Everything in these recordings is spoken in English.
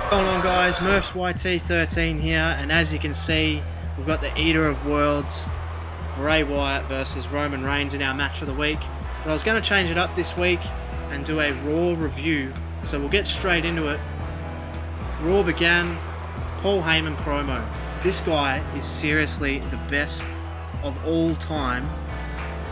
What's going on, guys? Murph's YT13 here, and as you can see, we've got the Eater of Worlds, Bray Wyatt versus Roman Reigns in our match of the week. But I was going to change it up this week and do a Raw review, so we'll get straight into it. Raw began, Paul Heyman promo. This guy is seriously the best of all time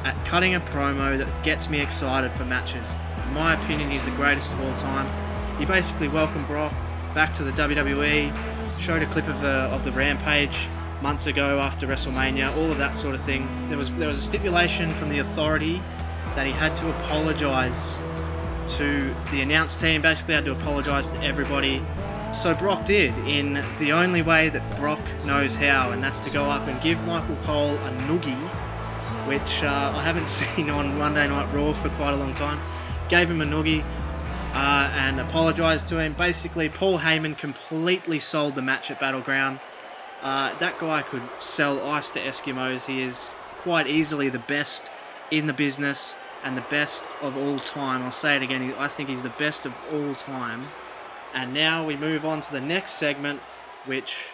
at cutting a promo that gets me excited for matches. In my opinion, he's the greatest of all time. He basically welcomed Brock back to the WWE, showed a clip of the Rampage months ago after WrestleMania, all of that sort of thing. There was a stipulation from the Authority that he had to apologise to the announce team, basically had to apologise to everybody. So Brock did, in the only way that Brock knows how, and that's to go up and give Michael Cole a noogie, which I haven't seen on Monday Night Raw for quite a long time. Gave him a noogie. And apologised to him. Basically, Paul Heyman completely sold the match at Battleground. That guy could sell ice to Eskimos. He is quite easily the best in the business and the best of all time. I'll say it again, I think he's the best of all time. And now we move on to the next segment, which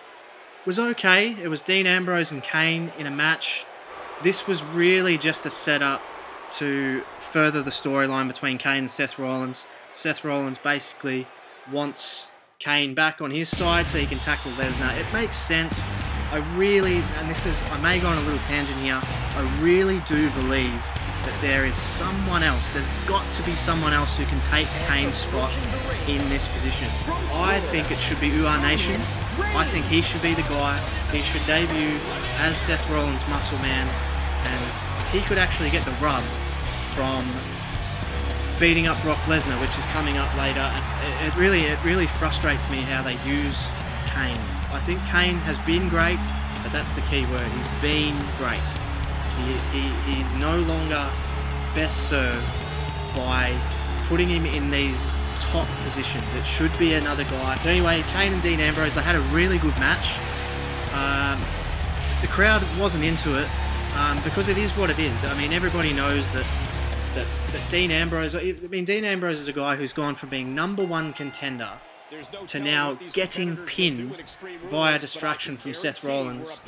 was okay. It was Dean Ambrose and Kane in a match. This was really just a setup to further the storyline between Kane and Seth Rollins. Seth Rollins basically wants Kane back on his side so he can tackle Lesnar. It makes sense. I may go on a little tangent here, I really do believe that there is someone else, there's got to be someone else who can take Kane's spot in this position. I think it should be UR Nation. I think he should be the guy. He should debut as Seth Rollins' muscle man, and he could actually get the rub from beating up Brock Lesnar, which is coming up later. And it really frustrates me how they use Kane. I think Kane has been great, but that's the key word. He's been great. He's no longer best served by putting him in these top positions. It should be another guy. But anyway, Kane and Dean Ambrose, they had a really good match. The crowd wasn't into it because it is what it is. I mean, everybody knows that Dean Ambrose is a guy who's gone from being #1 contender to now getting pinned via distraction from Seth Rollins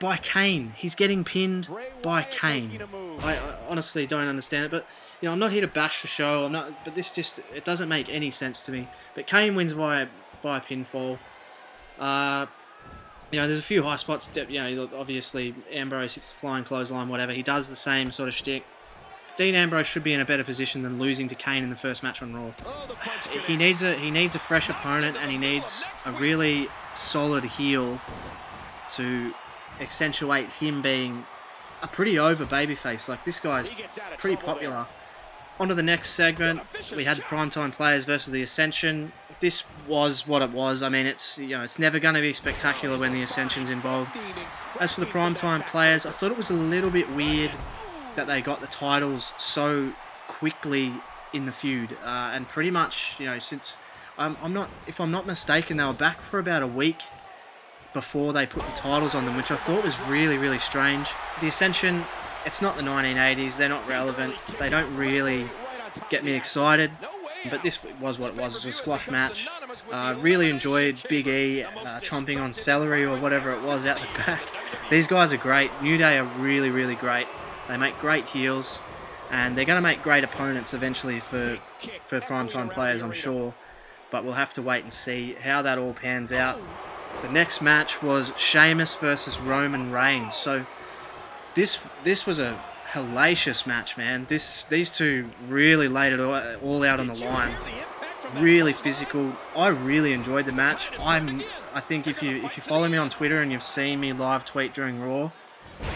by Kane. He's getting pinned by Kane. I honestly don't understand it, but I'm not here to bash the show. But it doesn't make any sense to me. But Kane wins via pinfall. There's a few high spots. Obviously Ambrose hits the flying clothesline, whatever. He does the same sort of shtick. Dean Ambrose should be in a better position than losing to Kane in the first match on Raw. He needs a fresh opponent, and he needs a really solid heel to accentuate him being a pretty over babyface. Like, this guy's pretty popular. On to the next segment. We had the Primetime Players versus the Ascension. This was what it was. I mean, it's never going to be spectacular when the Ascension's involved. As for the Primetime Players, I thought it was a little bit weird that they got the titles so quickly in the feud, and pretty much, since if I'm not mistaken, they were back for about a week before they put the titles on them, which I thought was really, really strange. The Ascension, it's not the 1980s, they're not relevant, they don't really get me excited, but this was what it was. It was a squash match. Really enjoyed Big E chomping on celery or whatever it was out the back. These guys are great. New Day are really, really great. They make great heels, and they're going to make great opponents eventually for Primetime Players, I'm sure. But we'll have to wait and see how that all pans out. The next match was Sheamus versus Roman Reigns. So this was a hellacious match, man. These two really laid it all out on the line. Really physical. I really enjoyed the match. I think if you follow me on Twitter and you've seen me live tweet during Raw,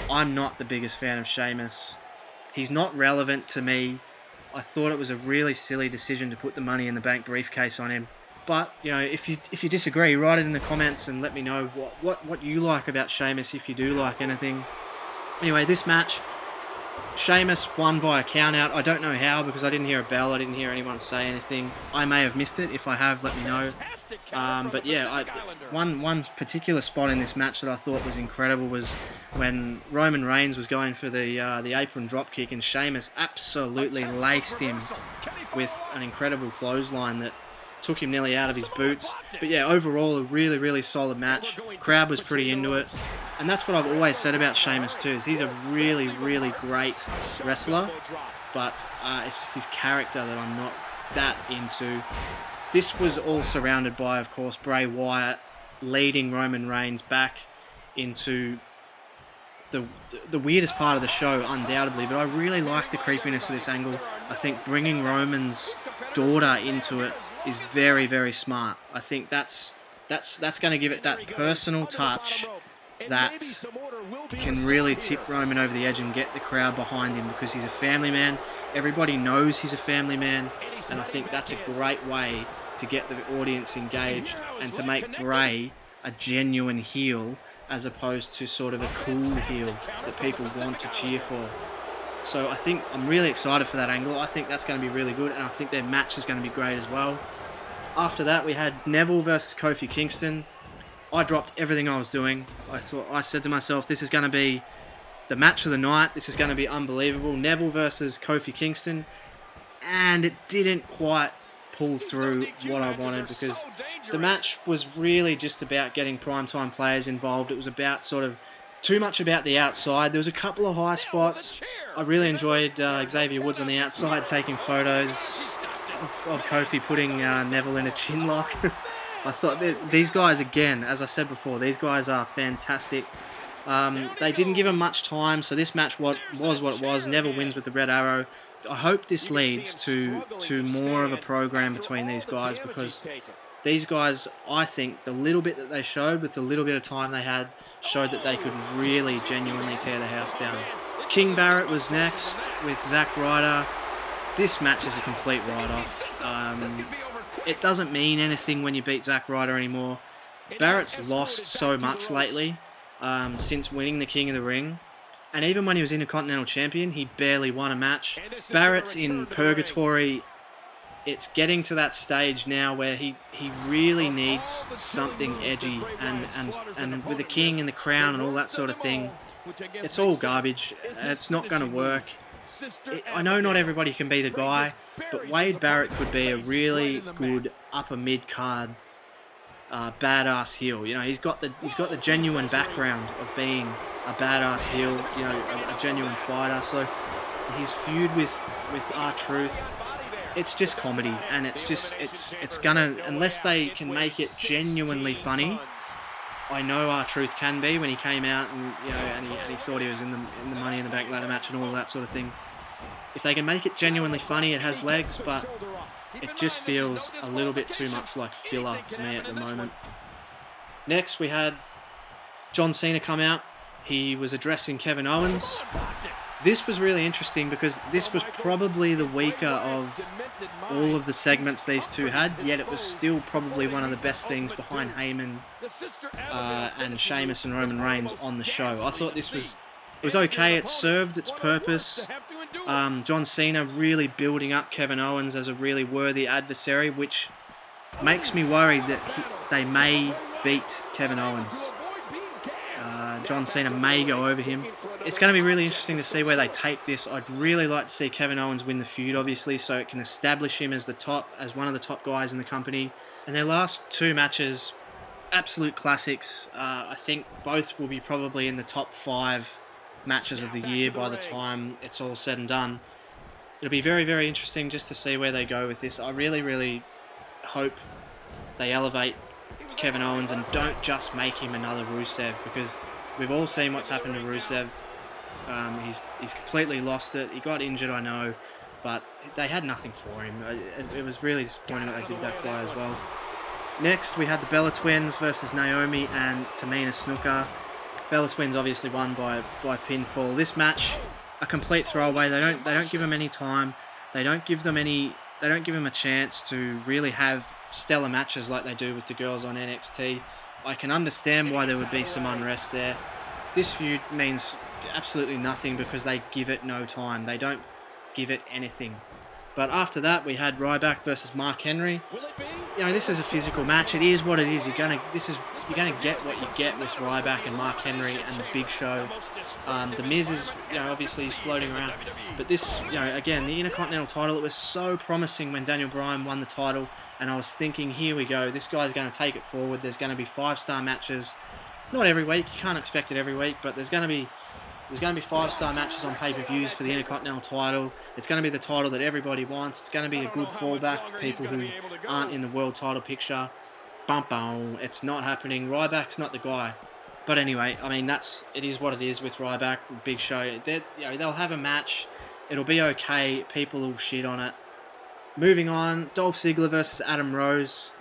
I'm not the biggest fan of Sheamus. He's not relevant to me. I thought it was a really silly decision to put the Money in the Bank briefcase on him. But, if you disagree, write it in the comments and let me know what you like about Sheamus, if you do like anything. Anyway, this match, Sheamus won via countout. I don't know how, because I didn't hear a bell. I didn't hear anyone say anything. I may have missed it. If I have, let me know. But yeah, one particular spot in this match that I thought was incredible was when Roman Reigns was going for the apron dropkick, and Sheamus absolutely laced him with an incredible clothesline that took him nearly out of his boots. But yeah, overall a really, really solid match. Crowd was pretty into it. And that's what I've always said about Sheamus too, is he's a really, really great wrestler. But it's just his character that I'm not that into. This was all surrounded by, of course, Bray Wyatt leading Roman Reigns back into the weirdest part of the show, undoubtedly. But I really like the creepiness of this angle. I think bringing Roman's daughter into it is very, very smart. I think that's going to give it that personal touch that can really tip Roman over the edge and get the crowd behind him, because he's a family man. Everybody knows he's a family man, and I think that's a great way to get the audience engaged and to make Bray a genuine heel as opposed to sort of a cool heel that people want to cheer for. So I think I'm really excited for that angle. I think that's going to be really good, and I think their match is going to be great as well. After that, we had Neville versus Kofi Kingston. I dropped everything I was doing. I said to myself, this is going to be the match of the night. This is going to be unbelievable. Neville versus Kofi Kingston. And it didn't quite pull through what I wanted, because the match was really just about getting primetime players involved. It was about sort of too much about the outside. There was a couple of high spots. I really enjoyed Xavier Woods on the outside taking photos of Kofi putting Neville in a chin lock. I thought that these guys, again, as I said before, these guys are fantastic. They didn't give him much time, so this match was what it was. Neville wins with the red arrow. I hope this leads to more of a program between these guys, because these guys, I think, the little bit that they showed with the little bit of time they had, showed that they could really genuinely tear the house down. King Barrett was next with Zack Ryder. This match is a complete write-off. It doesn't mean anything when you beat Zack Ryder anymore. Barrett's lost so much lately since winning the King of the Ring. And even when he was Intercontinental Champion, he barely won a match. Barrett's in purgatory. It's getting to that stage now where he really needs something edgy. And with the King and the crown and all that sort of thing, it's all garbage. It's not going to work. I know not everybody can be the guy, but Wade Barrett could be a really good upper mid card badass heel. You know, he's got the genuine background of being a badass heel. You know, a genuine fighter. So his feud with R-Truth, it's just comedy, and it's gonna, unless they can make it genuinely funny. I know R-Truth can be when he came out and he thought he was in the Money in the Bank ladder match and all that sort of thing. If they can make it genuinely funny, it has legs, but it just feels a little bit too much like filler to me at the moment. Next, we had John Cena come out. He was addressing Kevin Owens. This was really interesting because this was probably the weaker of all of the segments these two had, yet it was still probably one of the best things behind Heyman and Sheamus and Roman Reigns on the show. I thought it was okay. It served its purpose. John Cena really building up Kevin Owens as a really worthy adversary, which makes me worried that they may beat Kevin Owens. John Cena may go over him. It's going to be really interesting to see where they take this. I'd really like to see Kevin Owens win the feud, obviously, so it can establish him as one of the top guys in the company. And their last two matches, absolute classics. I think both will be probably in the top 5 matches of the year by the time it's all said and done. It'll be very, very interesting just to see where they go with this. I really, really hope they elevate Kevin Owens and don't just make him another Rusev, because we've all seen what's happened to Rusev. He's completely lost it. He got injured, I know, but they had nothing for him. It was really disappointing that they did that guy as well. Next, we had the Bella Twins versus Naomi and Tamina Snuka. Bella Twins obviously won by pinfall. This match, a complete throwaway. They don't give them any time. They don't give them a chance to really have stellar matches like they do with the girls on NXT. I can understand why there would be some unrest there. This feud means absolutely nothing because they give it no time. They don't give it anything. But after that, we had Ryback versus Mark Henry. You know, this is a physical match. It is what it is. You're gonna get what you get with Ryback and Mark Henry and the Big Show. The Miz is, you know, obviously he's floating around. But this, you know, again, the Intercontinental title, it was so promising when Daniel Bryan won the title, and I was thinking, here we go. This guy's going to take it forward. There's going to be 5-star matches. Not every week. You can't expect it every week, but there's going to be 5-star matches on pay-per-views for the Intercontinental title. It's going to be the title that everybody wants. It's going to be a good fallback for people who aren't in the world title picture. Bum bum. It's not happening. Ryback's not the guy. But anyway, I mean, it is what it is with Ryback, Big Show. They'll have a match. It'll be okay. People will shit on it. Moving on, Dolph Ziggler versus Adam Rose.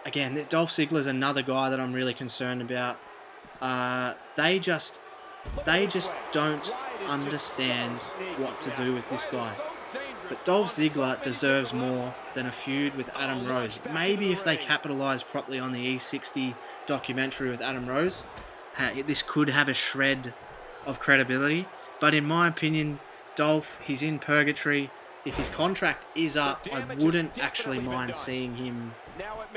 Again, Dolph Ziggler's another guy that I'm really concerned about. They just don't understand what to do with this guy. But Dolph Ziggler deserves more than a feud with Adam Rose. Maybe if they capitalise properly on the E60 documentary with Adam Rose, this could have a shred of credibility. But in my opinion, Dolph, he's in purgatory. If his contract is up, I wouldn't actually mind seeing him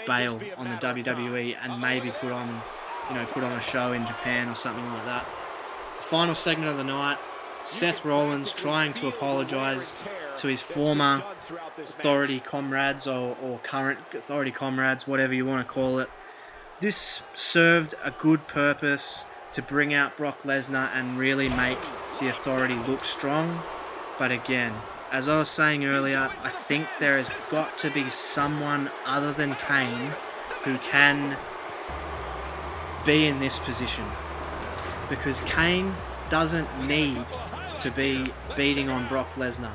bail on the WWE and maybe put on a show in Japan or something like that. The final segment of the night, Seth Rollins trying to apologise to his former Authority comrades or current Authority comrades, whatever you want to call it. This served a good purpose to bring out Brock Lesnar and really make the Authority look strong. But again, as I was saying earlier, I think there has got to be someone other than Kane who can be in this position. Because Kane doesn't need to be beating on Brock Lesnar.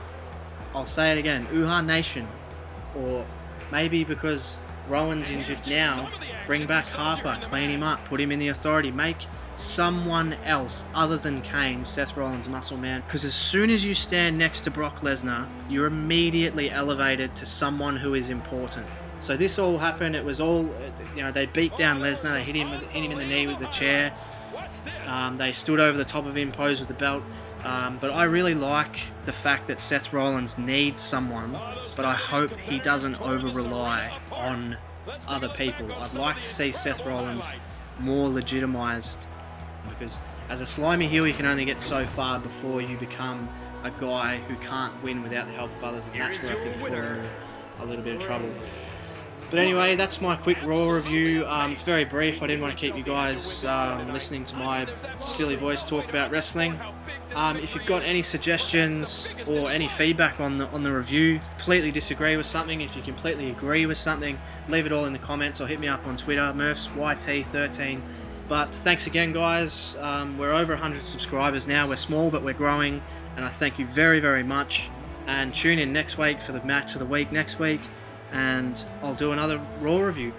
I'll say it again, Uha Nation. Or maybe because Rowan's injured now, bring back Harper, clean him up, put him in the Authority, make someone else other than Kane, Seth Rollins' muscle man. Because as soon as you stand next to Brock Lesnar, you're immediately elevated to someone who is important. So this all happened, it was all, you know, they beat down Lesnar, they hit him in the knee with the chair. They stood over the top of him, posed with the belt. But I really like the fact that Seth Rollins needs someone, but I hope he doesn't over-rely on other people. I'd like to see Seth Rollins more legitimised, because as a slimy heel, you can only get so far before you become a guy who can't win without the help of others, and that's where I think you fall in a little bit of trouble. But anyway, that's my quick Raw review. It's very brief. I didn't want to keep you guys listening to my silly voice talk about wrestling. If you've got any suggestions or any feedback on the review, completely disagree with something, if you completely agree with something, leave it all in the comments or hit me up on Twitter, MurphsYT13. But thanks again, guys. We're over 100 subscribers now. We're small, but we're growing, and I thank you very, very much. And tune in next week for the match of the week next week, and I'll do another Raw review.